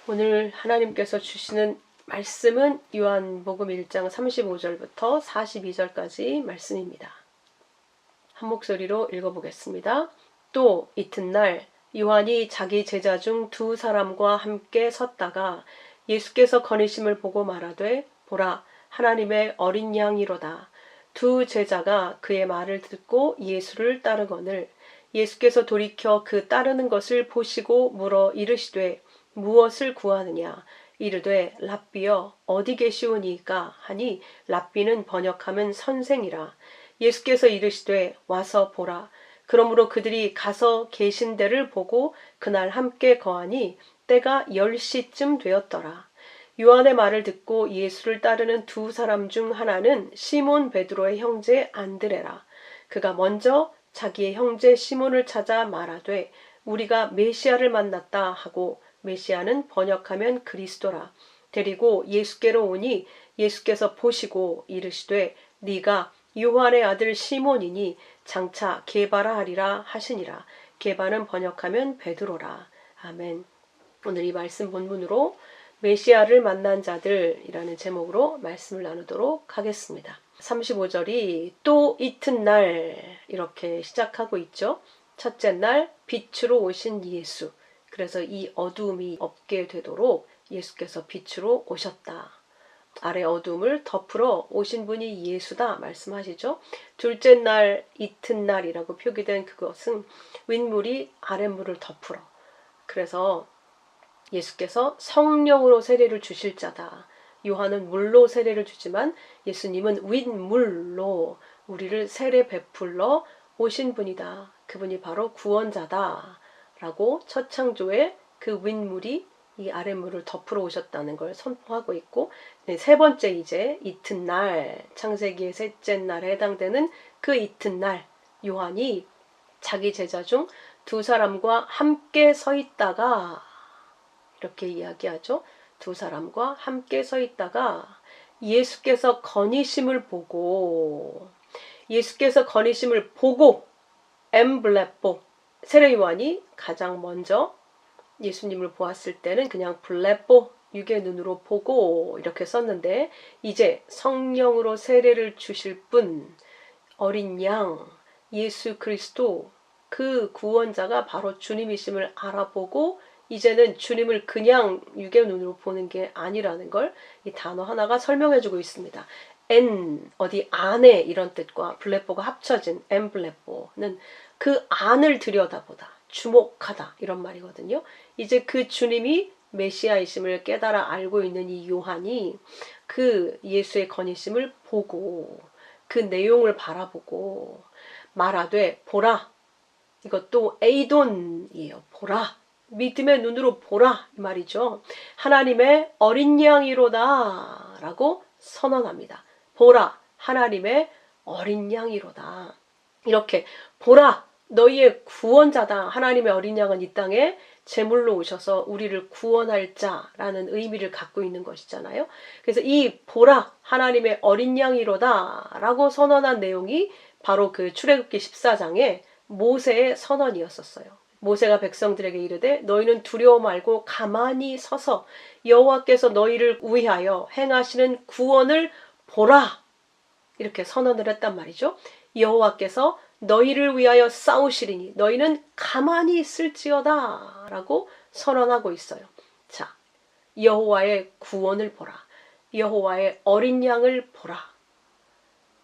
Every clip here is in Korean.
오늘 하나님께서 주시는 말씀은 요한복음 1장 35절부터 42절까지 말씀입니다. 한 목소리로 읽어보겠습니다. 또 이튿날 요한이 자기 제자 중 두 사람과 함께 섰다가 예수께서 거니심을 보고 말하되 보라 하나님의 어린 양이로다. 두 제자가 그의 말을 듣고 예수를 따르거늘 예수께서 돌이켜 그 따르는 것을 보시고 물어 이르시되 무엇을 구하느냐 이르되 랍비여 어디 계시오니이까 하니 랍비는 번역하면 선생이라. 예수께서 이르시되 와서 보라. 그러므로 그들이 가서 계신 데를 보고 그날 함께 거하니 때가 10시쯤 되었더라. 요한의 말을 듣고 예수를 따르는 두 사람 중 하나는 시몬 베드로의 형제 안드레라. 그가 먼저 자기의 형제 시몬을 찾아 말하되 우리가 메시아를 만났다 하고 메시아는 번역하면 그리스도라. 데리고 예수께로 오니 예수께서 보시고 이르시되 네가 요한의 아들 시몬이니 장차 게바라 하리라 하시니라. 게바는 번역하면 베드로라. 아멘. 오늘 이 말씀 본문으로 메시아를 만난 자들이라는 제목으로 말씀을 나누도록 하겠습니다. 35절이 또 이튿날 이렇게 시작하고 있죠. 첫째 날 빛으로 오신 예수. 그래서 이 어두움이 없게 되도록 예수께서 빛으로 오셨다. 아래 어둠을 덮으러 오신 분이 예수다 말씀하시죠. 둘째 날 이튿날이라고 표기된 그것은 윗물이 아랫물을 덮으러. 그래서 예수께서 성령으로 세례를 주실 자다. 요한은 물로 세례를 주지만 예수님은 윗물로 우리를 세례 베풀러 오신 분이다. 그분이 바로 구원자다. 라고 첫 창조에 그 윗물이 이 아랫물을 덮으러 오셨다는 걸 선포하고 있고, 세 번째 이제 이튿날, 창세기의 셋째 날에 해당되는 그 이튿날 요한이 자기 제자 중 두 사람과 함께 서 있다가 이렇게 이야기하죠. 두 사람과 함께 서 있다가 예수께서 거니심을 보고 엠블레뽀 세례 요한이 가장 먼저 예수님을 보았을 때는 그냥 블레뽀 육의 눈으로 보고 이렇게 썼는데 이제 성령으로 세례를 주실 분 어린 양 예수 그리스도 그 구원자가 바로 주님이심을 알아보고 이제는 주님을 그냥 육의 눈으로 보는 게 아니라는 걸 이 단어 하나가 설명해주고 있습니다. 어디 안에 이런 뜻과 블레뽀가 합쳐진 엠블레뽀는 그 안을 들여다보다 주목하다 이런 말이거든요. 이제 그 주님이 메시아이심을 깨달아 알고 있는 이 요한이 그 예수의 거니심을 보고 그 내용을 바라보고 말하되 보라. 이것도 에이돈이에요. 보라. 믿음의 눈으로 보라 이 말이죠. 하나님의 어린 양이로다 라고 선언합니다. 보라 하나님의 어린 양이로다. 이렇게 보라 너희의 구원자다. 하나님의 어린 양은 이 땅에 제물로 오셔서 우리를 구원할 자라는 의미를 갖고 있는 것이잖아요. 그래서 이 보라 하나님의 어린 양이로다 라고 선언한 내용이 바로 그 출애굽기 14장의 모세의 선언이었었어요. 모세가 백성들에게 이르되 너희는 두려워 말고 가만히 서서 여호와께서 너희를 위하여 행하시는 구원을 보라 이렇게 선언을 했단 말이죠. 여호와께서 너희를 위하여 싸우시리니 너희는 가만히 있을지어다 라고 선언하고 있어요. 자, 여호와의 구원을 보라. 여호와의 어린 양을 보라.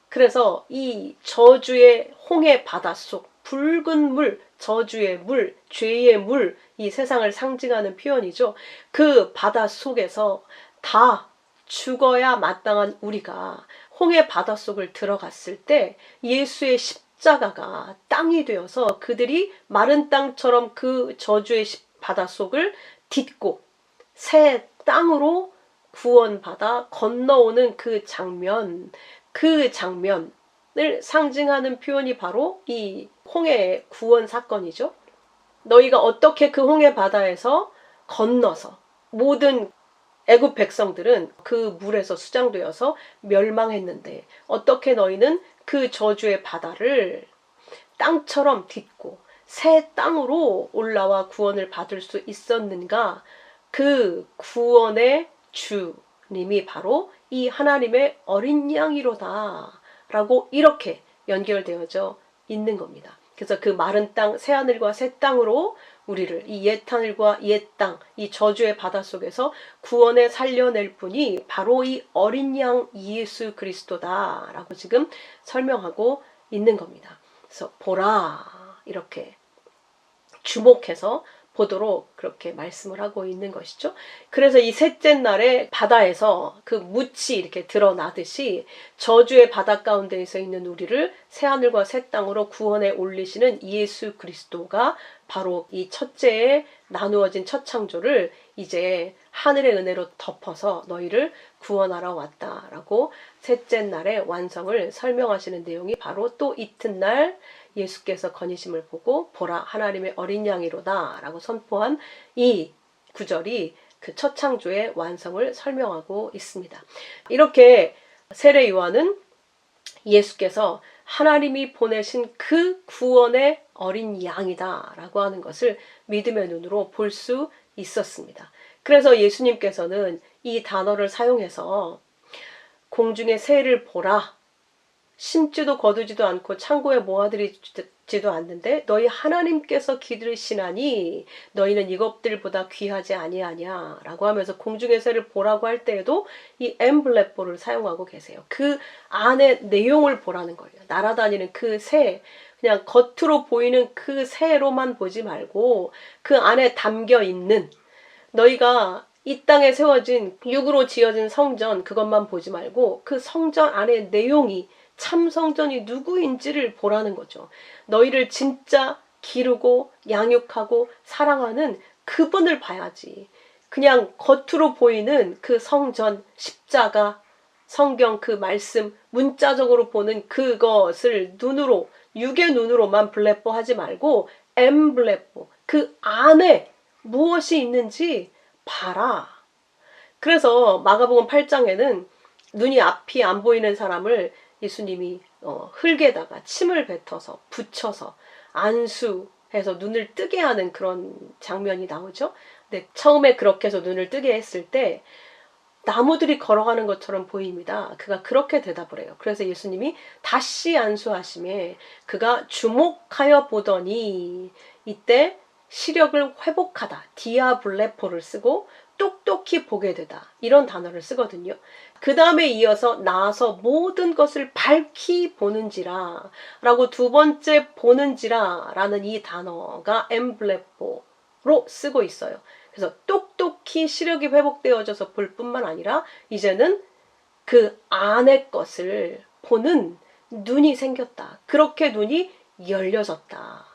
그래서 이 저주의 홍해 바닷속 붉은 물, 저주의 물, 죄의 물, 이 세상을 상징하는 표현이죠. 그 바닷속에서 다 죽어야 마땅한 우리가 홍해 바닷속을 들어갔을 때 예수의 십자가가 땅이 되어서 그들이 마른 땅처럼 그 저주의 바닷속을 딛고 새 땅으로 구원받아 건너오는 그 장면을 상징하는 표현이 바로 이 홍해의 구원 사건이죠. 너희가 어떻게 그 홍해 바다에서 건너서 모든 애굽 백성들은 그 물에서 수장되어서 멸망했는데 어떻게 너희는 그 저주의 바다를 땅처럼 딛고 새 땅으로 올라와 구원을 받을 수 있었는가? 그 구원의 주님이 바로 이 하나님의 어린 양이로다 라고 이렇게 연결되어져 있는 겁니다. 그래서 그 마른 땅, 새하늘과 새 땅으로 우리를 이 옛 하늘과 옛 땅, 이 저주의 바다 속에서 구원에 살려낼 분이 바로 이 어린 양 예수 그리스도다 라고 지금 설명하고 있는 겁니다. 그래서 보라 이렇게 주목해서 보도록 그렇게 말씀을 하고 있는 것이죠. 그래서 이 셋째 날에 바다에서 그 묻이 이렇게 드러나듯이 저주의 바다 가운데에서 있는 우리를 새하늘과 새 땅으로 구원에 올리시는 예수 그리스도가 바로 이 첫째에 나누어진 첫 창조를 이제 하늘의 은혜로 덮어서 너희를 구원하러 왔다라고 셋째 날의 완성을 설명하시는 내용이 바로 또 이튿날 예수께서 거니심을 보고 보라 하나님의 어린 양이로다 라고 선포한 이 구절이 그 첫 창조의 완성을 설명하고 있습니다. 이렇게 세례 요한은 예수께서 하나님이 보내신 그 구원의 어린 양이다 라고 하는 것을 믿음의 눈으로 볼 수 있었습니다. 그래서 예수님께서는 이 단어를 사용해서 공중의 새를 보라, 심지도 거두지도 않고 창고에 모아들이지도 않는데 너희 하나님께서 기르시나니 너희는 이것들보다 귀하지 아니하냐 라고 하면서 공중의 새를 보라고 할 때에도 이 엠블레포를 사용하고 계세요. 그 안에 내용을 보라는 거예요. 날아다니는 그 새, 그냥 겉으로 보이는 그 새로만 보지 말고 그 안에 담겨 있는 너희가 이 땅에 세워진 육으로 지어진 성전 그것만 보지 말고 그 성전 안에 내용이 참 성전이 누구인지를 보라는 거죠. 너희를 진짜 기르고 양육하고 사랑하는 그분을 봐야지. 그냥 겉으로 보이는 그 성전, 십자가, 성경 그 말씀, 문자적으로 보는 그것을 눈으로, 육의 눈으로만 블레포하지 말고 엠블레포, 그 안에 무엇이 있는지 봐라. 그래서 마가복음 8장에는 눈이 앞이 안 보이는 사람을 예수님이 흙에다가 침을 뱉어서 붙여서 안수해서 눈을 뜨게 하는 그런 장면이 나오죠. 근데 처음에 그렇게 해서 눈을 뜨게 했을 때 나무들이 걸어가는 것처럼 보입니다. 그가 그렇게 대답을 해요. 그래서 예수님이 다시 안수하심에 그가 주목하여 보더니 이때 시력을 회복하다, 디아블레포를 쓰고 똑똑히 보게 되다 이런 단어를 쓰거든요. 그 다음에 이어서 나아서 모든 것을 밝히 보는지라 라고 두 번째 보는지라 라는 이 단어가 엠블레포로 쓰고 있어요. 그래서 똑똑히 시력이 회복되어져서 볼 뿐만 아니라 이제는 그 안의 것을 보는 눈이 생겼다. 그렇게 눈이 열려졌다.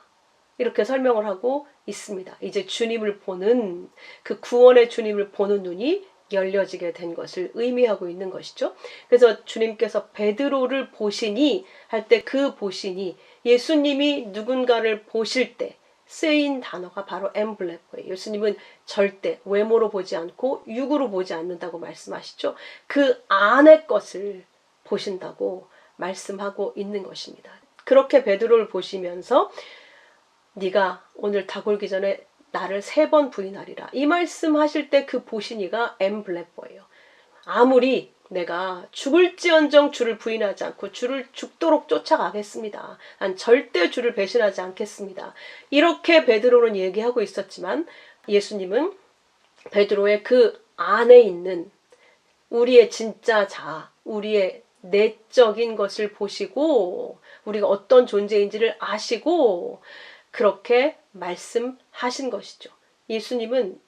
이렇게 설명을 하고 있습니다. 이제 주님을 보는 그 구원의 주님을 보는 눈이 열려지게 된 것을 의미하고 있는 것이죠. 그래서 주님께서 베드로를 보시니 할 때 그 보시니 예수님이 누군가를 보실 때 쓰인 단어가 바로 엠블레포예요. 예수님은 절대 외모로 보지 않고 육으로 보지 않는다고 말씀하시죠. 그 안의 것을 보신다고 말씀하고 있는 것입니다. 그렇게 베드로를 보시면서 네가 오늘 닭 울기 전에 나를 3번 부인하리라. 이 말씀하실 때 그 보시니가 엠블레포예요. 아무리 내가 죽을지언정 주를 부인하지 않고 주를 죽도록 쫓아가겠습니다. 난 절대 주를 배신하지 않겠습니다. 이렇게 베드로는 얘기하고 있었지만 예수님은 베드로의 그 안에 있는 우리의 진짜 자아, 우리의 내적인 것을 보시고 우리가 어떤 존재인지를 아시고 그렇게 말씀하신 것이죠. 예수님은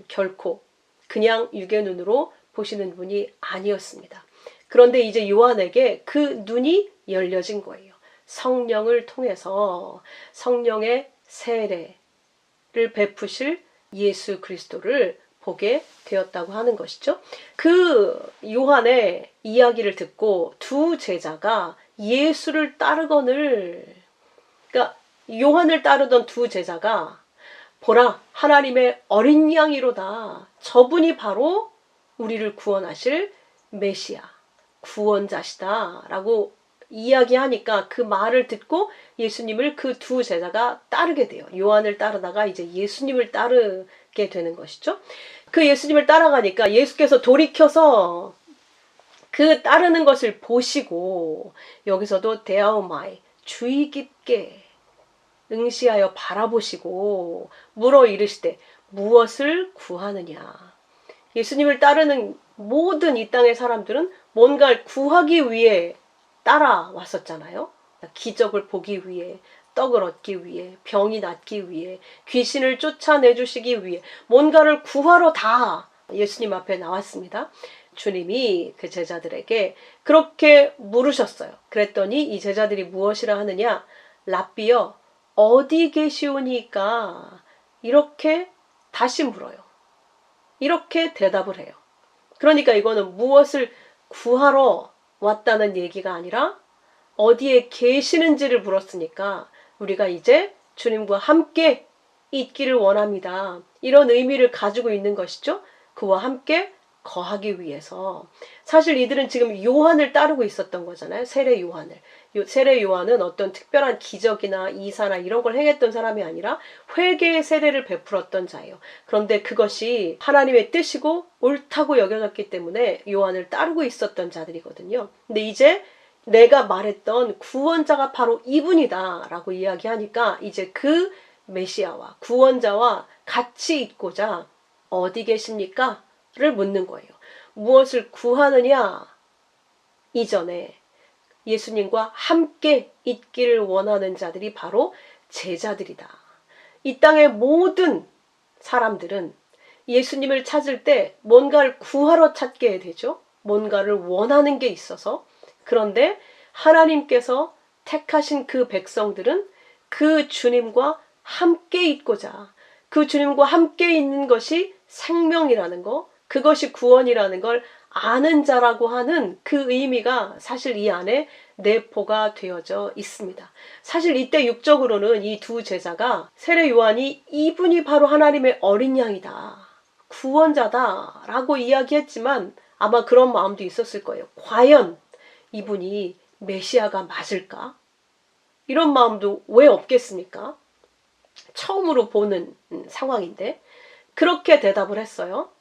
결코 그냥 육의 눈으로 보시는 분이 아니었습니다. 그런데 이제 요한에게 그 눈이 열려진 거예요. 성령을 통해서 성령의 세례를 베푸실 예수 그리스도를 보게 되었다고 하는 것이죠. 그 요한의 이야기를 듣고 두 제자가 예수를 따르거늘, 그러니까 요한을 따르던 두 제자가 보라 하나님의 어린 양이로다. 저분이 바로 우리를 구원하실 메시아, 구원자시다 라고 이야기하니까 그 말을 듣고 예수님을 그 두 제자가 따르게 돼요. 요한을 따르다가 이제 예수님을 따르게 되는 것이죠. 그 예수님을 따라가니까 예수께서 돌이켜서 그 따르는 것을 보시고 여기서도 데아오마이 주의 깊게 응시하여 바라보시고 물어 이르시되 무엇을 구하느냐. 예수님을 따르는 모든 이 땅의 사람들은 뭔가를 구하기 위해 따라왔었잖아요. 기적을 보기 위해, 떡을 얻기 위해, 병이 낫기 위해, 귀신을 쫓아내주시기 위해 뭔가를 구하러 다 예수님 앞에 나왔습니다. 주님이 그 제자들에게 그렇게 물으셨어요. 그랬더니 이 제자들이 무엇이라 하느냐. 랍비여 어디 계시오니까 이렇게 다시 물어요. 이렇게 대답을 해요. 그러니까 이거는 무엇을 구하러 왔다는 얘기가 아니라 어디에 계시는지를 물었으니까 우리가 이제 주님과 함께 있기를 원합니다. 이런 의미를 가지고 있는 것이죠. 그와 함께 거하기 위해서. 사실 이들은 지금 요한을 따르고 있었던 거잖아요. 세례 요한을. 세례 요한은 어떤 특별한 기적이나 이사나 이런 걸 행했던 사람이 아니라 회개의 세례를 베풀었던 자예요. 그런데 그것이 하나님의 뜻이고 옳다고 여겨졌기 때문에 요한을 따르고 있었던 자들이거든요. 근데 이제 내가 말했던 구원자가 바로 이분이다 라고 이야기하니까 이제 그 메시아와 구원자와 같이 있고자 어디 계십니까? 를 묻는 거예요. 무엇을 구하느냐? 이전에 예수님과 함께 있기를 원하는 자들이 바로 제자들이다. 이 땅의 모든 사람들은 예수님을 찾을 때 뭔가를 구하러 찾게 되죠. 뭔가를 원하는 게 있어서. 그런데 하나님께서 택하신 그 백성들은 그 주님과 함께 있고자, 그 주님과 함께 있는 것이 생명이라는 거, 그것이 구원이라는 걸 아는 자라고 하는 그 의미가 사실 이 안에 내포가 되어져 있습니다. 사실 이때 육적으로는 이 두 제자가 세례 요한이 이분이 바로 하나님의 어린 양이다, 구원자다 라고 이야기했지만 아마 그런 마음도 있었을 거예요. 과연 이분이 메시아가 맞을까? 이런 마음도 왜 없겠습니까? 처음으로 보는 상황인데 그렇게 대답을 했어요.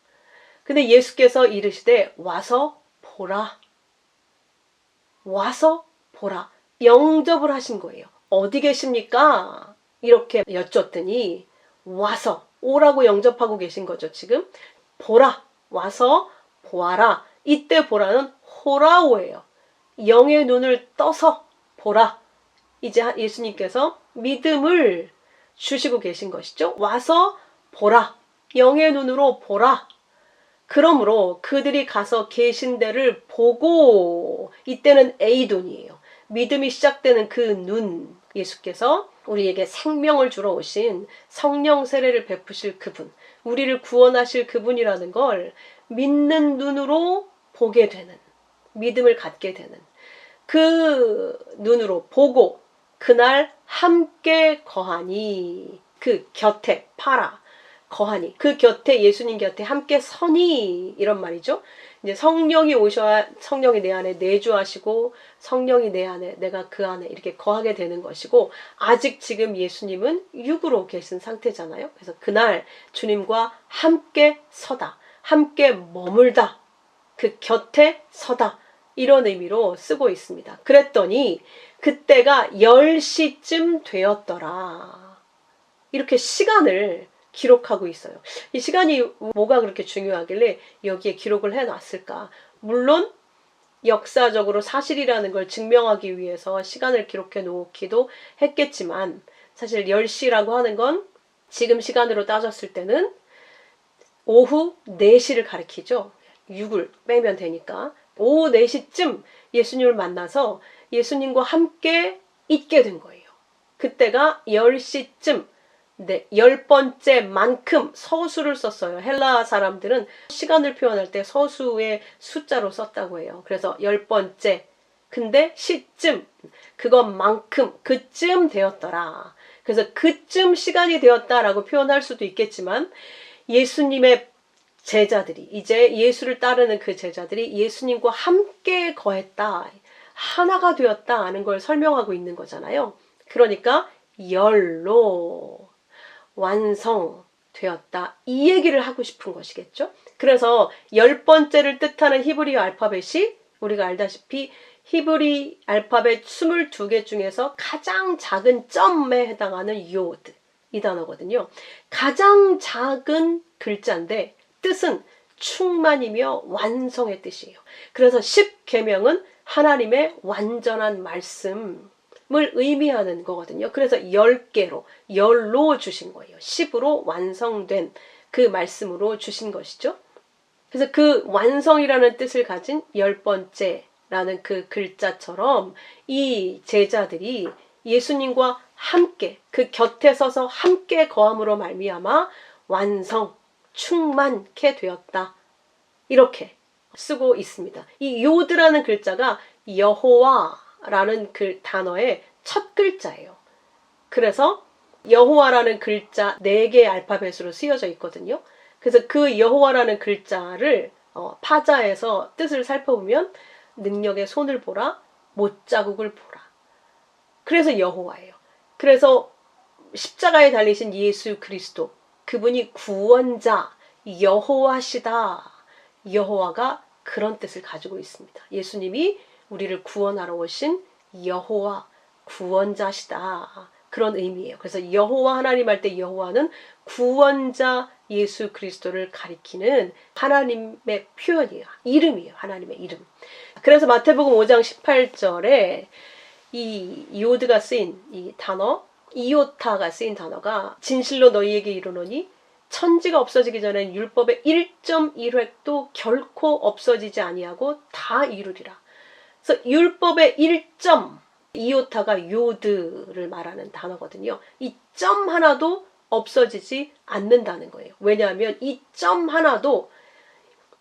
근데 예수께서 이르시되 와서 보라. 와서 보라. 영접을 하신 거예요. 어디 계십니까? 이렇게 여쭸더니 와서 오라고 영접하고 계신 거죠. 지금 보라. 와서 보아라. 이때 보라는 호라오예요. 영의 눈을 떠서 보라. 이제 예수님께서 믿음을 주시고 계신 것이죠. 와서 보라. 영의 눈으로 보라. 그러므로 그들이 가서 계신 데를 보고, 이때는 에이돈이에요. 믿음이 시작되는 그 눈, 예수께서 우리에게 생명을 주러 오신 성령 세례를 베푸실 그분, 우리를 구원하실 그분이라는 걸 믿는 눈으로 보게 되는, 믿음을 갖게 되는 그 눈으로 보고 그날 함께 거하니, 그 곁에 파라 거하니, 그 곁에 예수님 곁에 함께 서니, 이런 말이죠. 이제 성령이 오셔야 성령이 내 안에 내주하시고 성령이 내 안에, 내가 그 안에 이렇게 거하게 되는 것이고, 아직 지금 예수님은 육으로 계신 상태잖아요. 그래서 그날 주님과 함께 서다, 함께 머물다, 그 곁에 서다, 이런 의미로 쓰고 있습니다. 그랬더니 그때가 10시쯤 되었더라. 이렇게 시간을 기록하고 있어요. 이 시간이 뭐가 그렇게 중요하길래 여기에 기록을 해놨을까? 물론 역사적으로 사실이라는 걸 증명하기 위해서 시간을 기록해 놓기도 했겠지만, 사실 10시라고 하는 건 지금 시간으로 따졌을 때는 오후 4시를 가리키죠. 6을 빼면 되니까 오후 4시쯤 예수님을 만나서 예수님과 함께 있게 된 거예요. 그때가 10시쯤, 네, 10번째 만큼 서수를 썼어요. 헬라 사람들은 시간을 표현할 때 서수의 숫자로 썼다고 해요. 그래서 10번째, 근데 시쯤, 그것만큼, 그쯤 되었더라. 그래서 그쯤 시간이 되었다라고 표현할 수도 있겠지만, 예수님의 제자들이, 이제 예수를 따르는 그 제자들이 예수님과 함께 거했다, 하나가 되었다 하는 걸 설명하고 있는 거잖아요. 그러니까 열로 완성, 되었다. 이 얘기를 하고 싶은 것이겠죠. 그래서 10번째를 뜻하는 히브리어 알파벳이 우리가 알다시피 히브리 알파벳 22개 중에서 가장 작은 점에 해당하는 요드 이 단어거든요. 가장 작은 글자인데 뜻은 충만이며 완성의 뜻이에요. 그래서 10계명은 하나님의 완전한 말씀을 의미하는 거거든요. 그래서 10개로, 10로 주신 거예요. 10으로 완성된 그 말씀으로 주신 것이죠. 그래서 그 완성이라는 뜻을 가진 10번째라는 그 글자처럼 이 제자들이 예수님과 함께 그 곁에 서서 함께 거함으로 말미암아 완성, 충만케 되었다. 이렇게 쓰고 있습니다. 이 요드라는 글자가 여호와라는 그 단어의 첫 글자예요. 그래서 여호와라는 글자 4개의 알파벳으로 쓰여져 있거든요. 그래서 그 여호와라는 글자를 파자에서 뜻을 살펴보면 능력의 손을 보라, 못자국을 보라. 그래서 여호와예요. 그래서 십자가에 달리신 예수 그리스도, 그분이 구원자, 여호와시다. 여호와가 그런 뜻을 가지고 있습니다. 예수님이 우리를 구원하러 오신 여호와, 구원자시다. 그런 의미예요. 그래서 여호와 하나님 할 때 여호와는 구원자 예수 그리스도를 가리키는 하나님의 표현이에요. 이름이에요. 하나님의 이름. 그래서 마태복음 5장 18절에 이 이오드가 쓰인 이 단어, 이오타가 쓰인 단어가 진실로 너희에게 이르노니 천지가 없어지기 전엔 율법의 1.1획도 결코 없어지지 아니하고 다 이루리라. 그래서 율법의 1점, 이오타가 요드를 말하는 단어거든요. 이 점 하나도 없어지지 않는다는 거예요. 왜냐하면 이 점 하나도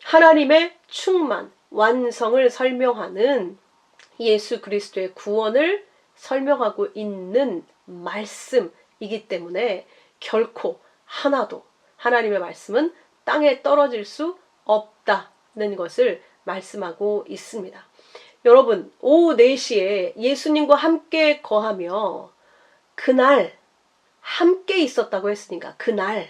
하나님의 충만, 완성을 설명하는 예수 그리스도의 구원을 설명하고 있는 말씀이기 때문에 결코 하나도 하나님의 말씀은 땅에 떨어질 수 없다는 것을 말씀하고 있습니다. 여러분, 오후 4시에 예수님과 함께 거하며 그날 함께 있었다고 했으니까 그날,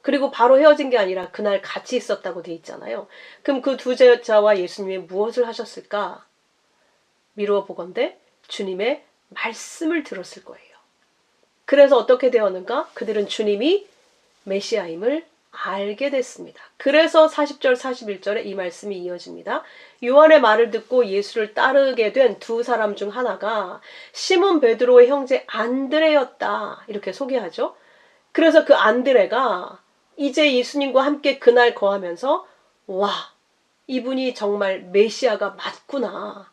그리고 바로 헤어진 게 아니라 그날 같이 있었다고 돼 있잖아요. 그럼 그 두 제자와 예수님이 무엇을 하셨을까? 미루어 보건대 주님의 말씀을 들었을 거예요. 그래서 어떻게 되었는가? 그들은 주님이 메시아임을 알게 됐습니다. 그래서 40절 41절에 이 말씀이 이어집니다. 요한의 말을 듣고 예수를 따르게 된 두 사람 중 하나가 시몬 베드로의 형제 안드레였다. 이렇게 소개하죠. 그래서 그 안드레가 이제 예수님과 함께 그날 거하면서 와, 이분이 정말 메시아가 맞구나.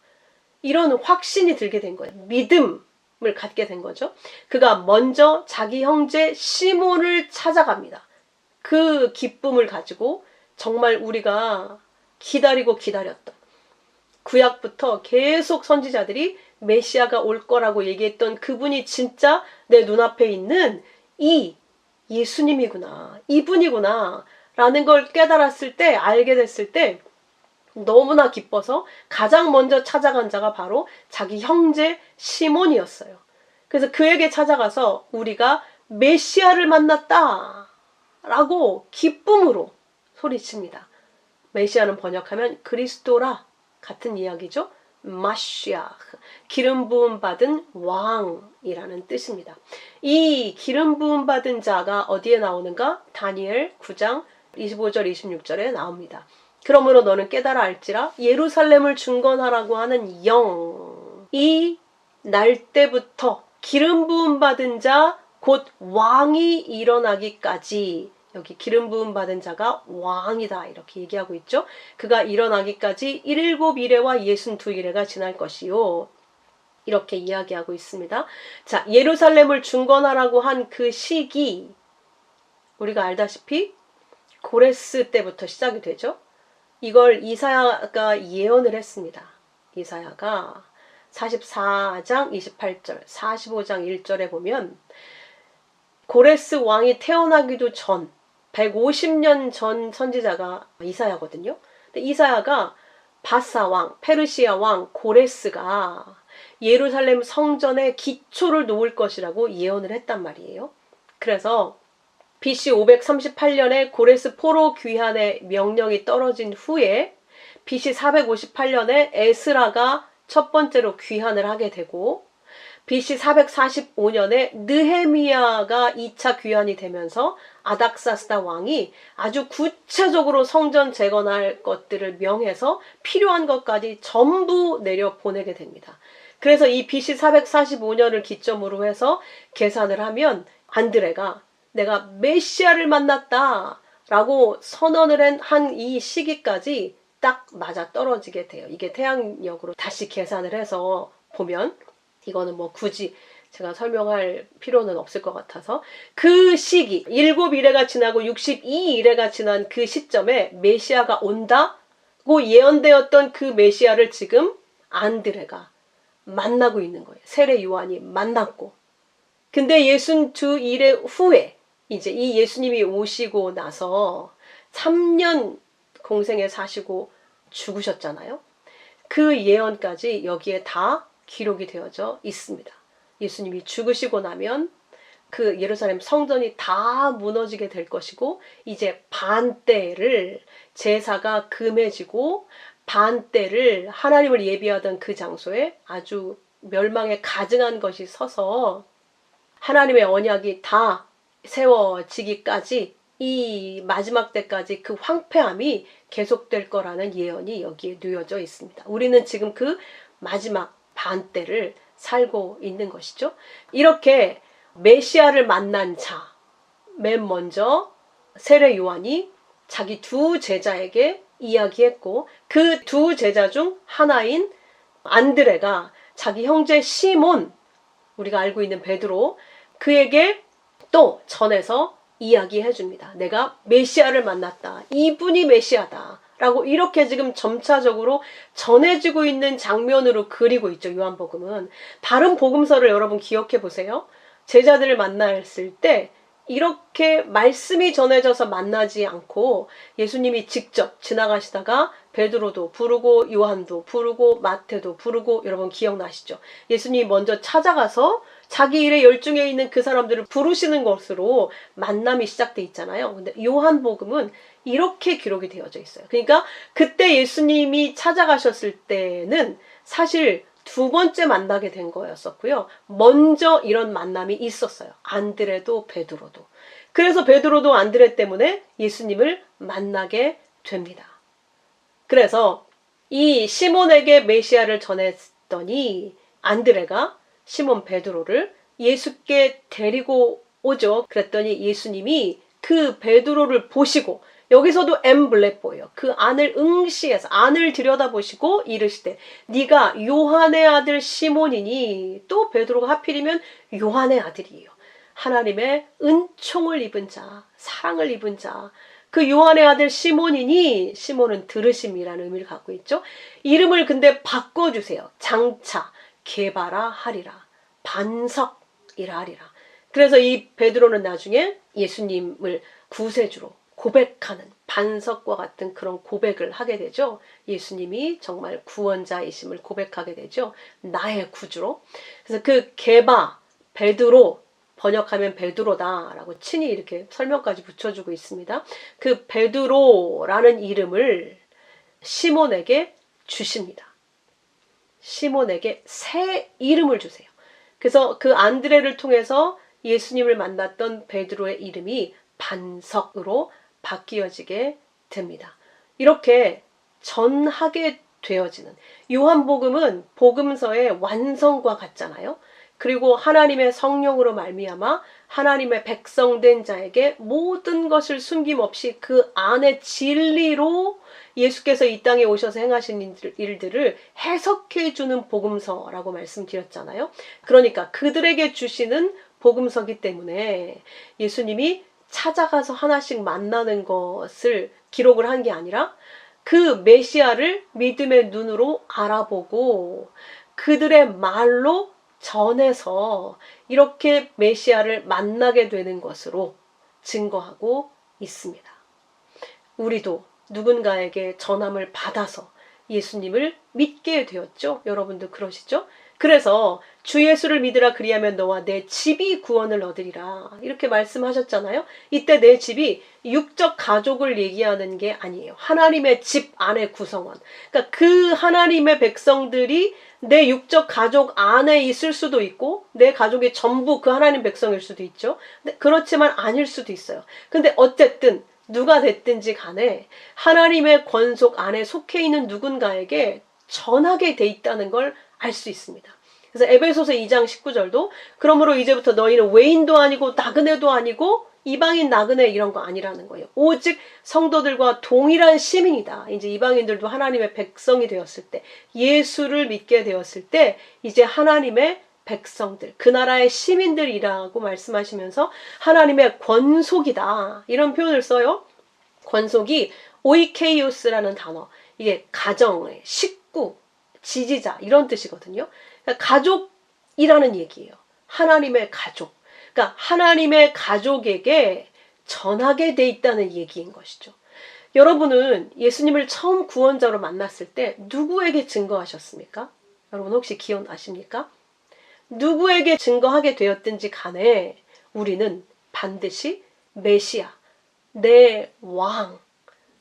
이런 확신이 들게 된 거예요. 믿음을 갖게 된 거죠. 그가 먼저 자기 형제 시몬을 찾아갑니다. 그 기쁨을 가지고 정말 우리가 기다리고 기다렸던 구약부터 계속 선지자들이 메시아가 올 거라고 얘기했던 그분이 진짜 내 눈앞에 있는 이 예수님이구나, 이분이구나 라는 걸 깨달았을 때, 알게 됐을 때 너무나 기뻐서 가장 먼저 찾아간 자가 바로 자기 형제 시몬이었어요. 그래서 그에게 찾아가서 우리가 메시아를 만났다 라고 기쁨으로 소리칩니다. 메시아는 번역하면 그리스도라 같은 이야기죠. 마시아, 기름 부음 받은 왕이라는 뜻입니다. 이 기름 부음 받은 자가 어디에 나오는가? 다니엘 9장 25절 26절에 나옵니다. 그러므로 너는 깨달아 알지라 예루살렘을 중건하라고 하는 영이 날 때부터 기름 부음 받은 자 곧 왕이 일어나기까지, 여기 기름 부음 받은 자가 왕이다 이렇게 얘기하고 있죠. 그가 일어나기까지 7이레와 62이레가 지날 것이요. 이렇게 이야기하고 있습니다. 자, 예루살렘을 중건하라고 한 그 시기, 우리가 알다시피 고레스 때부터 시작이 되죠. 이걸 이사야가 예언을 했습니다. 이사야가 44장 28절, 45장 1절에 보면 고레스 왕이 태어나기도 전 150년 전 선지자가 이사야거든요. 근데 이사야가 바사 왕, 페르시아 왕 고레스가 예루살렘 성전의 기초를 놓을 것이라고 예언을 했단 말이에요. 그래서 BC 538년에 고레스 포로 귀환의 명령이 떨어진 후에 BC 458년에 에스라가 첫 번째로 귀환을 하게 되고 BC 445년에 느헤미야가 2차 귀환이 되면서 아닥사스다 왕이 아주 구체적으로 성전 재건할 것들을 명해서 필요한 것까지 전부 내려 보내게 됩니다. 그래서 이 BC 445년을 기점으로 해서 계산을 하면 안드레가 내가 메시아를 만났다 라고 선언을 한 이 시기까지 딱 맞아 떨어지게 돼요. 이게 태양력으로 다시 계산을 해서 보면 이거는 뭐 굳이 제가 설명할 필요는 없을 것 같아서 그 시기 7일회가 지나고 62일회가 지난 그 시점에 메시아가 온다고 예언되었던 그 메시아를 지금 안드레가 만나고 있는 거예요. 세례 요한이 만났고 근데 62일회 후에 이제 이 예수님이 오시고 나서 3년 공생에 사시고 죽으셨잖아요. 그 예언까지 여기에 다 기록이 되어져 있습니다. 예수님이 죽으시고 나면 그 예루살렘 성전이 다 무너지게 될 것이고 이제 반때를 제사가 금해지고 반때를 하나님을 예비하던 그 장소에 아주 멸망에 가증한 것이 서서 하나님의 언약이 다 세워지기까지 이 마지막 때까지 그 황폐함이 계속될 거라는 예언이 여기에 놓여져 있습니다. 우리는 지금 그 마지막 반때를 살고 있는 것이죠. 이렇게 메시아를 만난 자, 맨 먼저 세례 요한이 자기 두 제자에게 이야기했고 그 두 제자 중 하나인 안드레가 자기 형제 시몬, 우리가 알고 있는 베드로, 그에게 또 전해서 이야기해 줍니다. 내가 메시아를 만났다. 이분이 메시아다. 라고 이렇게 지금 점차적으로 전해지고 있는 장면으로 그리고 있죠. 요한복음은. 다른 복음서를 여러분 기억해 보세요. 제자들을 만났을 때 이렇게 말씀이 전해져서 만나지 않고 예수님이 직접 지나가시다가 베드로도 부르고 요한도 부르고 마태도 부르고 여러분 기억나시죠? 예수님이 먼저 찾아가서 자기 일에 열중해 있는 그 사람들을 부르시는 것으로 만남이 시작돼 있잖아요. 근데 요한복음은 이렇게 기록이 되어져 있어요. 그러니까 그때 예수님이 찾아가셨을 때는 사실 두 번째 만나게 된 거였었고요. 먼저 이런 만남이 있었어요. 안드레도 베드로도. 그래서 베드로도 안드레 때문에 예수님을 만나게 됩니다. 그래서 이 시몬에게 메시아를 전했더니 안드레가 시몬 베드로를 예수께 데리고 오죠. 그랬더니 예수님이 그 베드로를 보시고 여기서도 엠블레뽀예요. 그 안을 응시해서 안을 들여다보시고 이르시되 네가 요한의 아들 시몬이니 또 베드로가 하필이면 요한의 아들이에요. 하나님의 은총을 입은 자, 사랑을 입은 자, 그 요한의 아들 시몬이니 시몬은 들으심이라는 의미를 갖고 있죠. 이름을 근데 바꿔주세요. 장차 게바라 하리라. 반석이라 하리라. 그래서 이 베드로는 나중에 예수님을 구세주로 고백하는 반석과 같은 그런 고백을 하게 되죠. 예수님이 정말 구원자이심을 고백하게 되죠. 나의 구주로. 그래서 그 게바, 베드로, 번역하면 베드로다라고 친히 이렇게 설명까지 붙여주고 있습니다. 그 베드로라는 이름을 시몬에게 주십니다. 시몬에게 새 이름을 주세요. 그래서 그 안드레를 통해서 예수님을 만났던 베드로의 이름이 반석으로 바뀌어지게 됩니다. 이렇게 전하게 되어지는 요한복음은 복음서의 완성과 같잖아요. 그리고 하나님의 성령으로 말미암아 하나님의 백성된 자에게 모든 것을 숨김없이 그 안의 진리로 예수께서 이 땅에 오셔서 행하신 일들을 해석해 주는 복음서라고 말씀드렸잖아요. 그러니까 그들에게 주시는 복음서기 때문에 예수님이 찾아가서 하나씩 만나는 것을 기록을 한 게 아니라 그 메시아를 믿음의 눈으로 알아보고 그들의 말로 전해서 이렇게 메시아를 만나게 되는 것으로 증거하고 있습니다. 우리도 누군가에게 전함을 받아서 예수님을 믿게 되었죠. 여러분도 그러시죠? 그래서 주 예수를 믿으라 그리하면 너와 내 집이 구원을 얻으리라 이렇게 말씀하셨잖아요. 이때 내 집이 육적 가족을 얘기하는 게 아니에요. 하나님의 집 안의 구성원. 그러니까 그 하나님의 백성들이 내 육적 가족 안에 있을 수도 있고 내 가족이 전부 그 하나님 백성일 수도 있죠. 근데 그렇지만 아닐 수도 있어요. 근데 어쨌든 누가 됐든지 간에 하나님의 권속 안에 속해 있는 누군가에게 전하게 돼 있다는 걸 알 수 있습니다. 그래서 에베소서 2장 19절도 그러므로 이제부터 너희는 외인도 아니고 나그네도 아니고 이방인 나그네 이런 거 아니라는 거예요. 오직 성도들과 동일한 시민이다. 이제 이방인들도 하나님의 백성이 되었을 때, 예수를 믿게 되었을 때 이제 하나님의 백성들, 그 나라의 시민들이라고 말씀하시면서 하나님의 권속이다. 이런 표현을 써요. 권속이 오이케이오스라는 단어. 이게 가정, 식구, 지지자 이런 뜻이거든요. 그러니까 가족이라는 얘기예요. 하나님의 가족. 그러니까 하나님의 가족에게 전하게 돼 있다는 얘기인 것이죠. 여러분은 예수님을 처음 구원자로 만났을 때 누구에게 증거하셨습니까? 여러분 혹시 기억나십니까? 누구에게 증거하게 되었든지 간에 우리는 반드시 메시아, 내 왕,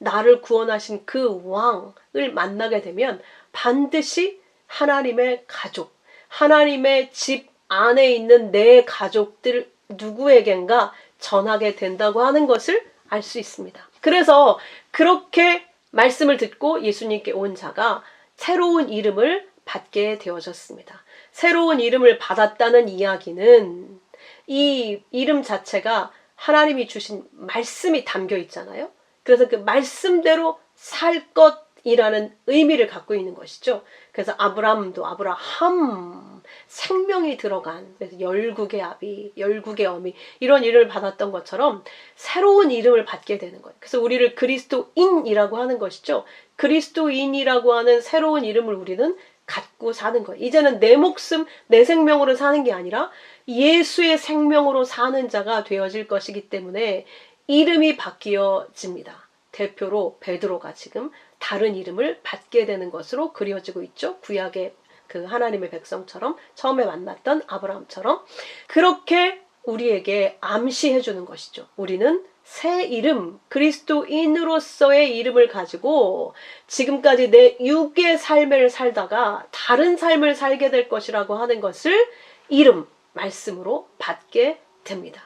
나를 구원하신 그 왕을 만나게 되면 반드시 하나님의 가족, 하나님의 집 안에 있는 내 가족들 누구에겐가 전하게 된다고 하는 것을 알 수 있습니다. 그래서 그렇게 말씀을 듣고 예수님께 온 자가 새로운 이름을 받게 되어졌습니다. 새로운 이름을 받았다는 이야기는 이 이름 자체가 하나님이 주신 말씀이 담겨 있잖아요. 그래서 그 말씀대로 살 것이라는 의미를 갖고 있는 것이죠. 그래서 아브람도 아브라함, 생명이 들어간, 그래서 열국의 아비, 열국의 어미 이런 이름을 받았던 것처럼 새로운 이름을 받게 되는 거예요. 그래서 우리를 그리스도인이라고 하는 것이죠. 그리스도인이라고 하는 새로운 이름을 우리는 갖고 사는 거예요. 이제는 내 목숨, 내 생명으로 사는 게 아니라 예수의 생명으로 사는 자가 되어질 것이기 때문에 이름이 바뀌어집니다. 대표로 베드로가 지금 다른 이름을 받게 되는 것으로 그려지고 있죠. 구약의 그 하나님의 백성처럼 처음에 만났던 아브라함처럼 그렇게 우리에게 암시해 주는 것이죠. 우리는 새 이름, 그리스도인으로서의 이름을 가지고 지금까지 내 육의 삶을 살다가 다른 삶을 살게 될 것이라고 하는 것을 이름, 말씀으로 받게 됩니다.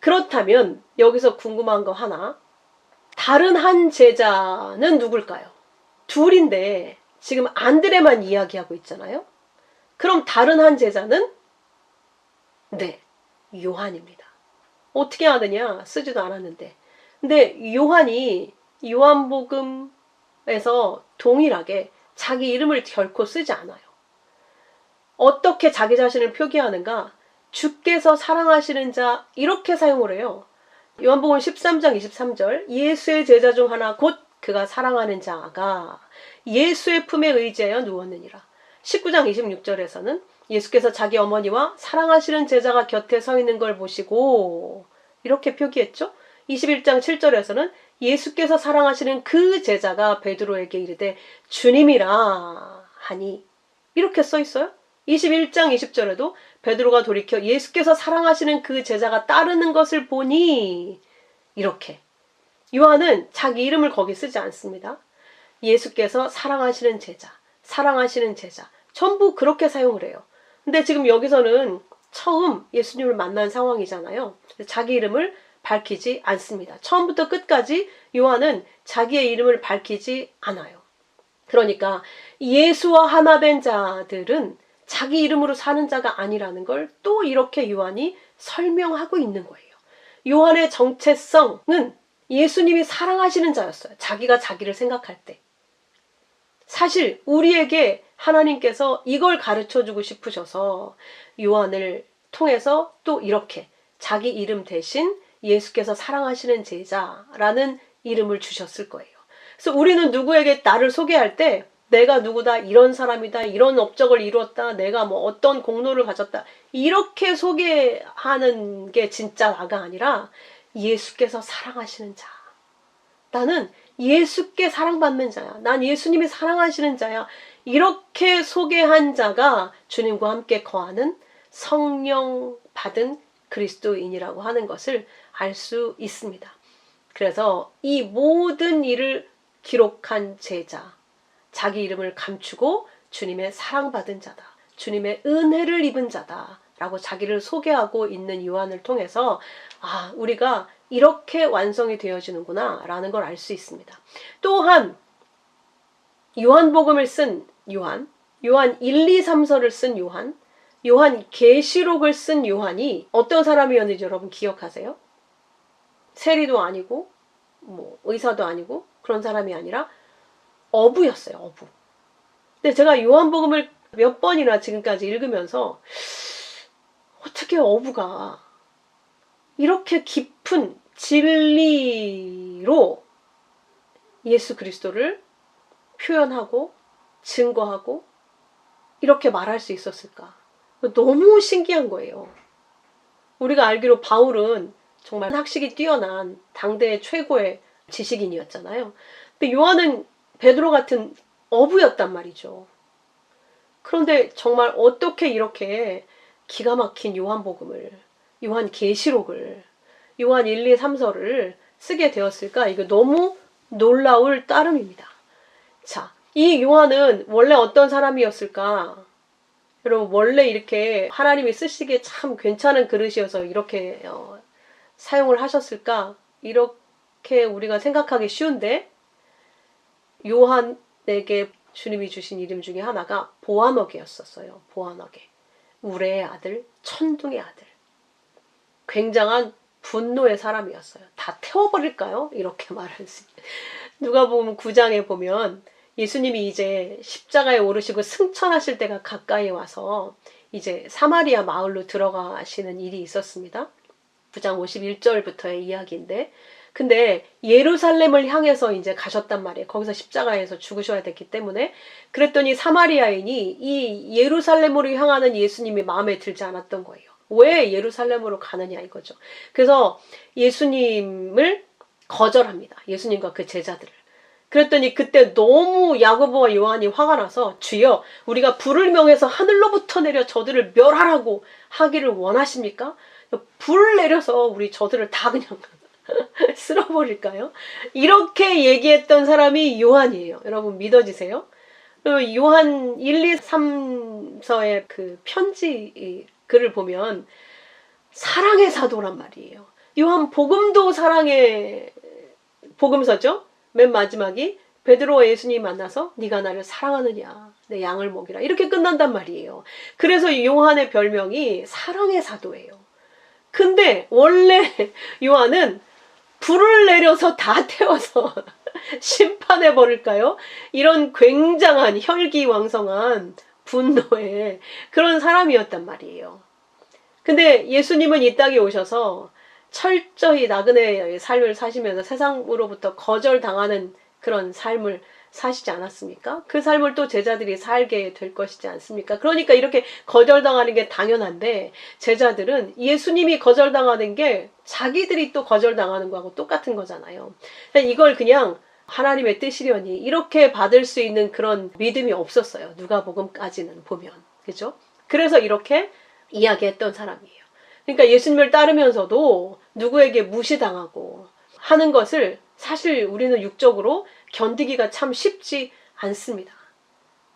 그렇다면 여기서 궁금한 거 하나, 다른 한 제자는 누굴까요? 둘인데 지금 안드레만 이야기하고 있잖아요. 그럼 다른 한 제자는 네, 요한입니다. 어떻게 아느냐? 쓰지도 않았는데. 근데 요한이 요한복음에서 동일하게 자기 이름을 결코 쓰지 않아요. 어떻게 자기 자신을 표기하는가? 주께서 사랑하시는 자 이렇게 사용을 해요. 요한복음 13장 23절 예수의 제자 중 하나 곧 그가 사랑하는 자가 예수의 품에 의지하여 누웠느니라. 19장 26절에서는 예수께서 자기 어머니와 사랑하시는 제자가 곁에 서 있는 걸 보시고 이렇게 표기했죠. 21장 7절에서는 예수께서 사랑하시는 그 제자가 베드로에게 이르되 주님이라 하니 이렇게 써 있어요. 21장 20절에도 베드로가 돌이켜 예수께서 사랑하시는 그 제자가 따르는 것을 보니 이렇게 요한은 자기 이름을 거기 쓰지 않습니다. 예수께서 사랑하시는 제자, 사랑하시는 제자 전부 그렇게 사용을 해요. 근데 지금 여기서는 처음 예수님을 만난 상황이잖아요. 자기 이름을 밝히지 않습니다. 처음부터 끝까지 요한은 자기의 이름을 밝히지 않아요. 그러니까 예수와 하나 된 자들은 자기 이름으로 사는 자가 아니라는 걸 또 이렇게 요한이 설명하고 있는 거예요. 요한의 정체성은 예수님이 사랑하시는 자였어요. 자기가 자기를 생각할 때. 사실 우리에게 하나님께서 이걸 가르쳐주고 싶으셔서 요한을 통해서 또 이렇게 자기 이름 대신 예수께서 사랑하시는 제자라는 이름을 주셨을 거예요. 그래서 우리는 누구에게 나를 소개할 때 내가 누구다, 이런 사람이다, 이런 업적을 이루었다, 내가 뭐 어떤 공로를 가졌다 이렇게 소개하는 게 진짜 나가 아니라 예수께서 사랑하시는 자. 나는 예수께 사랑받는 자야. 난 예수님이 사랑하시는 자야. 이렇게 소개한 자가 주님과 함께 거하는 성령 받은 그리스도인이라고 하는 것을 알 수 있습니다. 그래서 이 모든 일을 기록한 제자, 자기 이름을 감추고 주님의 사랑받은 자다, 주님의 은혜를 입은 자다 라고 자기를 소개하고 있는 요한을 통해서 우리가 이렇게 완성이 되어지는구나 라는 걸 알 수 있습니다. 또한 요한복음을 쓴 요한 1, 2, 3서를 쓴 요한 계시록을 쓴 요한이 어떤 사람이었는지 여러분 기억하세요? 세리도 아니고 의사도 아니고 그런 사람이 아니라 어부였어요. 어부. 근데 제가 요한복음을 몇 번이나 지금까지 읽으면서 어떻게 어부가 이렇게 깊은 진리로 예수 그리스도를 표현하고 증거하고 이렇게 말할 수 있었을까? 너무 신기한 거예요. 우리가 알기로 바울은 정말 학식이 뛰어난 당대의 최고의 지식인이었잖아요. 근데 요한은 베드로 같은 어부였단 말이죠. 그런데 정말 어떻게 이렇게 기가 막힌 요한복음을, 요한 계시록을, 요한 1, 2, 3서를 쓰게 되었을까? 이거 너무 놀라울 따름입니다. 자, 이 요한은 원래 어떤 사람이었을까? 여러분, 원래 이렇게 하나님이 쓰시기에 참 괜찮은 그릇이어서 이렇게 사용을 하셨을까? 이렇게 우리가 생각하기 쉬운데, 요한에게 주님이 주신 이름 중에 하나가 보아너게였었어요. 보아너게. 우레의 아들, 천둥의 아들. 굉장한 분노의 사람이었어요. 다 태워버릴까요? 이렇게 말할 수 있어요. 누가복음 9장에 보면 예수님이 이제 십자가에 오르시고 승천하실 때가 가까이 와서 이제 사마리아 마을로 들어가시는 일이 있었습니다. 9장 51절부터의 이야기인데, 근데 예루살렘을 향해서 이제 가셨단 말이에요. 거기서 십자가에서 죽으셔야 됐기 때문에. 그랬더니 사마리아인이 이 예루살렘으로 향하는 예수님이 마음에 들지 않았던 거예요. 왜 예루살렘으로 가느냐 이거죠. 그래서 예수님을 거절합니다. 예수님과 그 제자들을. 그랬더니 그때 너무 야고보와 요한이 화가 나서 주여, 우리가 불을 명해서 하늘로부터 내려 저들을 멸하라고 하기를 원하십니까? 불을 내려서 우리 저들을 다 그냥 쓸어버릴까요? 이렇게 얘기했던 사람이 요한이에요. 여러분 믿어지세요? 요한 1, 2, 3서의 그 편지 글을 보면 사랑의 사도란 말이에요. 요한 복음도 사랑의 복음서죠. 맨 마지막이 베드로와 예수님이 만나서 네가 나를 사랑하느냐, 내 양을 먹이라, 이렇게 끝난단 말이에요. 그래서 요한의 별명이 사랑의 사도예요. 근데 원래 요한은 불을 내려서 다 태워서 심판해 버릴까요? 이런 굉장한 혈기왕성한 분노의 그런 사람이었단 말이에요. 근데 예수님은 이 땅에 오셔서 철저히 나그네의 삶을 사시면서 세상으로부터 거절당하는 그런 삶을 사시지 않았습니까? 그 삶을 또 제자들이 살게 될 것이지 않습니까? 그러니까 이렇게 거절당하는 게 당연한데, 제자들은 예수님이 거절당하는 게 자기들이 또 거절당하는 거하고 똑같은 거잖아요. 이걸 그냥 하나님의 뜻이려니 이렇게 받을 수 있는 그런 믿음이 없었어요. 누가복음까지는 보면. 그죠? 그래서 이렇게 이야기했던 사람이에요. 그러니까 예수님을 따르면서도 누구에게 무시당하고 하는 것을 사실 우리는 육적으로 견디기가 참 쉽지 않습니다.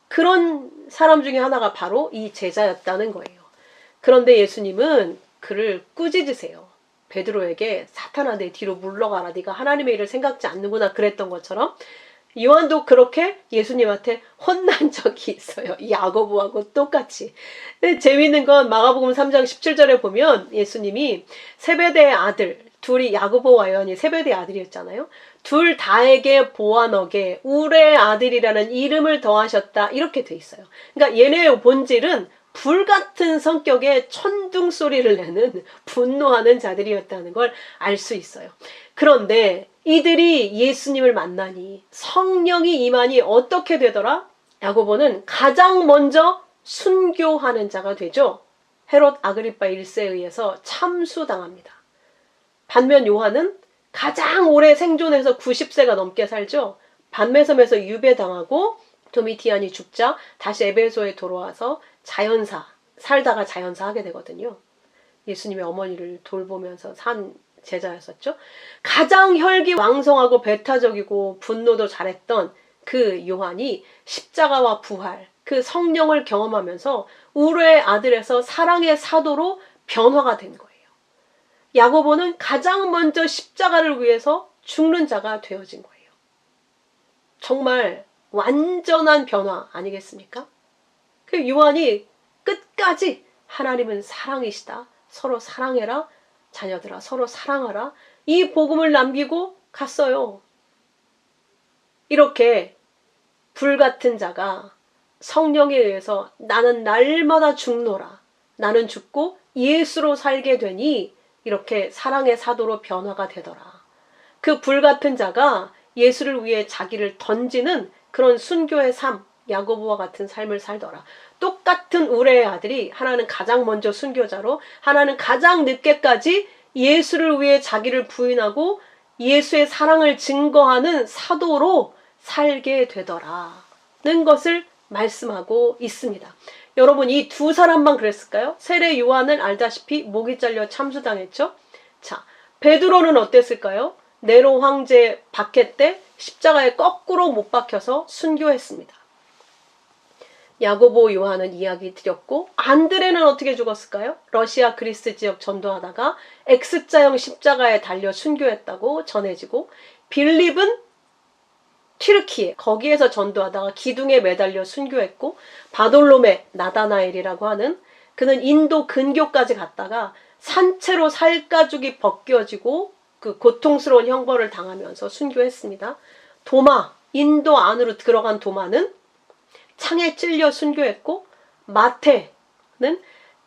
그런 사람 중에 하나가 바로 이 제자였다는 거예요. 그런데 예수님은 그를 꾸짖으세요. 베드로에게 사탄아, 내 뒤로 물러가라, 네가 하나님의 일을 생각지 않는구나 그랬던 것처럼 요한도 그렇게 예수님한테 혼난 적이 있어요. 야고보하고 똑같이. 근데 재미있는 건 마가복음 3장 17절에 보면 예수님이 세베대의 아들, 둘이 야고보와 요한이 세베대의 아들이었잖아요. 둘 다에게 보아너게 우레의 아들이라는 이름을 더하셨다, 이렇게 돼 있어요. 그러니까 얘네의 본질은 불같은 성격의 천둥 소리를 내는 분노하는 자들이었다는 걸 알 수 있어요. 그런데 이들이 예수님을 만나니 성령이 임하니 어떻게 되더라? 야고보는 가장 먼저 순교하는 자가 되죠. 헤롯 아그리파 1세에 의해서 참수당합니다. 반면 요한은 가장 오래 생존해서 90세가 넘게 살죠. 반매섬에서 유배당하고 도미티안이 죽자 다시 에베소에 돌아와서 살다가 자연사 하게 되거든요. 예수님의 어머니를 돌보면서 산 제자였었죠. 가장 혈기왕성하고 배타적이고 분노도 잘했던 그 요한이 십자가와 부활, 그 성령을 경험하면서 울의 아들에서 사랑의 사도로 변화가 된 거예요. 야고보는 가장 먼저 십자가를 위해서 죽는 자가 되어진 거예요. 정말 완전한 변화 아니겠습니까? 그 요한이 끝까지 하나님은 사랑이시다. 서로 사랑해라. 자녀들아 서로 사랑하라. 이 복음을 남기고 갔어요. 이렇게 불같은 자가 성령에 의해서 나는 날마다 죽노라. 나는 죽고 예수로 살게 되니 이렇게 사랑의 사도로 변화가 되더라. 그 불같은 자가 예수를 위해 자기를 던지는 그런 순교의 삶, 야고보와 같은 삶을 살더라. 똑같은 우레의 아들이 하나는 가장 먼저 순교자로 하나는 가장 늦게까지 예수를 위해 자기를 부인하고 예수의 사랑을 증거하는 사도로 살게 되더라는 것을 말씀하고 있습니다. 여러분 이 두 사람만 그랬을까요? 세례 요한은 알다시피 목이 잘려 참수당했죠. 자, 베드로는 어땠을까요? 네로 황제 박해 때 십자가에 거꾸로 못 박혀서 순교했습니다. 야고보 요한은 이야기 드렸고 안드레는 어떻게 죽었을까요? 러시아 그리스 지역 전도하다가 X자형 십자가에 달려 순교했다고 전해지고 빌립은 튀르키예 거기에서 전도하다가 기둥에 매달려 순교했고 바돌로메 나다나엘이라고 하는 그는 인도 근교까지 갔다가 산채로 살가죽이 벗겨지고 그 고통스러운 형벌을 당하면서 순교했습니다. 도마 인도 안으로 들어간 도마는 창에 찔려 순교했고 마테는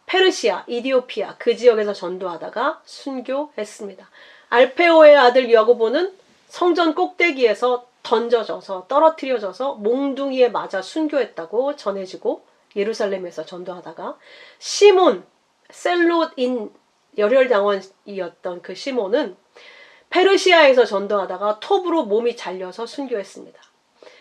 페르시아, 이디오피아 그 지역에서 전도하다가 순교했습니다. 알페오의 아들 야고보는 성전 꼭대기에서 던져져서 떨어뜨려져서 몽둥이에 맞아 순교했다고 전해지고 예루살렘에서 전도하다가 시몬 셀롯인 열혈당원이었던 그 시몬은 페르시아에서 전도하다가 톱으로 몸이 잘려서 순교했습니다.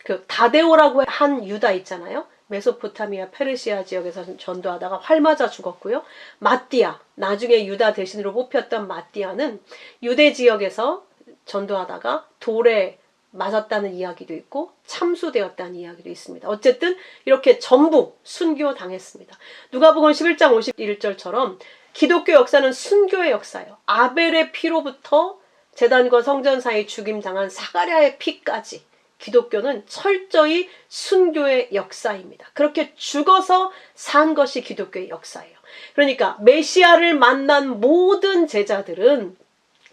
그 다데오라고 한 유다 있잖아요. 메소포타미아 페르시아 지역에서 전도하다가 활 맞아 죽었고요. 마띠아 나중에 유다 대신으로 뽑혔던 마띠아는 유대 지역에서 전도하다가 돌에 맞았다는 이야기도 있고 참수되었다는 이야기도 있습니다. 어쨌든 이렇게 전부 순교당했습니다. 누가복음 11장 51절처럼 기독교 역사는 순교의 역사예요. 아벨의 피로부터 제단과 성전 사이 죽임당한 사가랴의 피까지 기독교는 철저히 순교의 역사입니다. 그렇게 죽어서 산 것이 기독교의 역사예요. 그러니까 메시아를 만난 모든 제자들은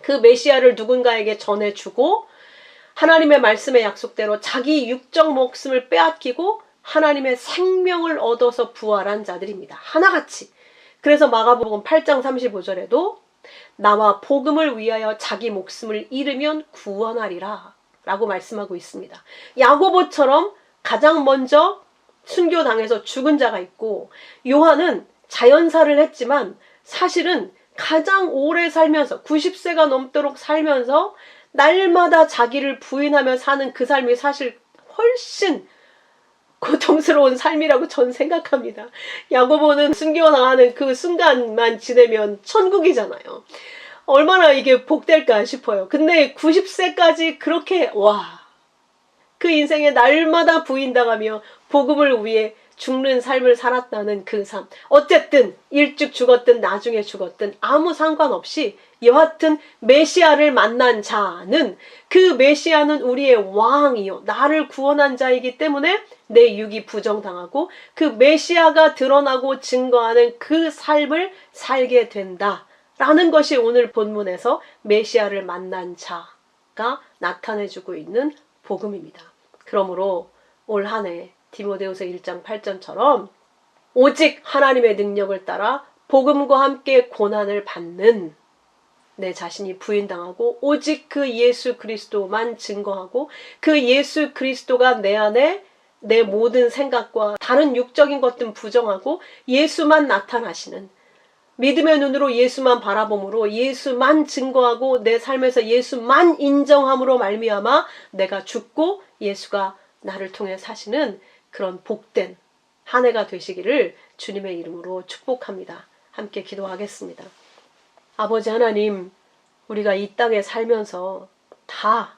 그 메시아를 누군가에게 전해주고 하나님의 말씀의 약속대로 자기 육적 목숨을 빼앗기고 하나님의 생명을 얻어서 부활한 자들입니다. 하나같이. 그래서 마가복음 8장 35절에도 나와 복음을 위하여 자기 목숨을 잃으면 구원하리라 라고 말씀하고 있습니다. 야고보처럼 가장 먼저 순교당해서 죽은 자가 있고 요한은 자연사를 했지만 사실은 가장 오래 살면서 90세가 넘도록 살면서 날마다 자기를 부인하며 사는 그 삶이 사실 훨씬 고통스러운 삶이라고 전 생각합니다. 야고보는 순교당하는 그 순간만 지내면 천국이잖아요. 얼마나 이게 복될까 싶어요. 근데 90세까지 그렇게 그 인생에 날마다 부인당하며 복음을 위해 죽는 삶을 살았다는 그 삶. 어쨌든 일찍 죽었든 나중에 죽었든 아무 상관없이 여하튼 메시아를 만난 자는 그 메시아는 우리의 왕이요 나를 구원한 자이기 때문에 내 육이 부정당하고 그 메시아가 드러나고 증거하는 그 삶을 살게 된다라는 것이 오늘 본문에서 메시아를 만난 자가 나타내주고 있는 복음입니다. 그러므로 올 한 해 디모데후서 1장 8절처럼 오직 하나님의 능력을 따라 복음과 함께 고난을 받는 내 자신이 부인당하고 오직 그 예수 그리스도만 증거하고 그 예수 그리스도가 내 안에 내 모든 생각과 다른 육적인 것들은 부정하고 예수만 나타나시는 믿음의 눈으로 예수만 바라봄으로 예수만 증거하고 내 삶에서 예수만 인정함으로 말미암아 내가 죽고 예수가 나를 통해 사시는 그런 복된 한 해가 되시기를 주님의 이름으로 축복합니다. 함께 기도하겠습니다. 아버지 하나님, 우리가 이 땅에 살면서 다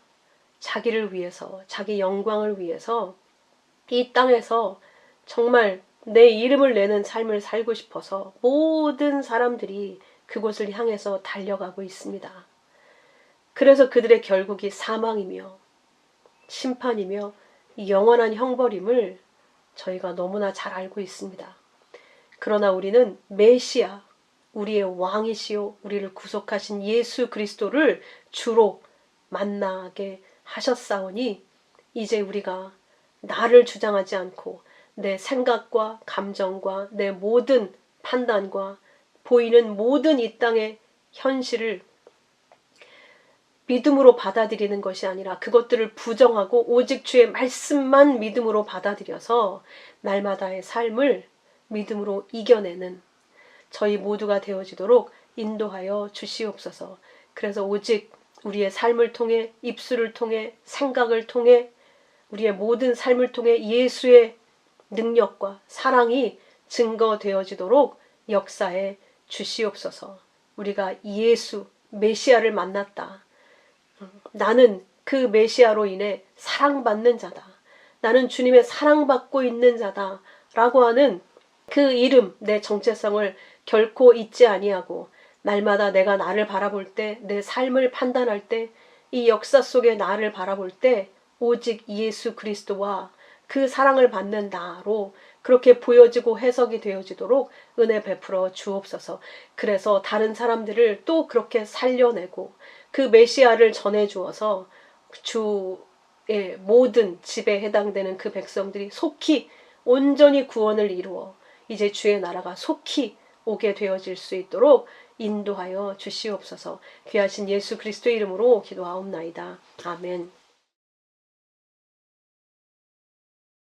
자기를 위해서, 자기 영광을 위해서 이 땅에서 정말 내 이름을 내는 삶을 살고 싶어서 모든 사람들이 그곳을 향해서 달려가고 있습니다. 그래서 그들의 결국이 사망이며 심판이며 영원한 형벌임을 저희가 너무나 잘 알고 있습니다. 그러나 우리는 메시아, 우리의 왕이시요 우리를 구속하신 예수 그리스도를 주로 만나게 하셨사오니 이제 우리가 나를 주장하지 않고 내 생각과 감정과 내 모든 판단과 보이는 모든 이 땅의 현실을 믿음으로 받아들이는 것이 아니라 그것들을 부정하고 오직 주의 말씀만 믿음으로 받아들여서 날마다의 삶을 믿음으로 이겨내는 저희 모두가 되어지도록 인도하여 주시옵소서. 그래서 오직 우리의 삶을 통해, 입술을 통해, 생각을 통해, 우리의 모든 삶을 통해 예수의 능력과 사랑이 증거되어지도록 역사에 주시옵소서. 우리가 예수, 메시아를 만났다. 나는 그 메시아로 인해 사랑받는 자다. 나는 주님의 사랑받고 있는 자다. 라고 하는 그 이름, 내 정체성을 결코 잊지 아니하고 날마다 내가 나를 바라볼 때, 내 삶을 판단할 때, 이 역사 속에 나를 바라볼 때 오직 예수 그리스도와 그 사랑을 받는 나로 그렇게 보여지고 해석이 되어지도록 은혜 베풀어 주옵소서. 그래서 다른 사람들을 또 그렇게 살려내고 그 메시아를 전해주어서 주의 모든 집에 해당되는 그 백성들이 속히 온전히 구원을 이루어 이제 주의 나라가 속히 오게 되어질 수 있도록 인도하여 주시옵소서. 귀하신 예수 그리스도의 이름으로 기도하옵나이다. 아멘.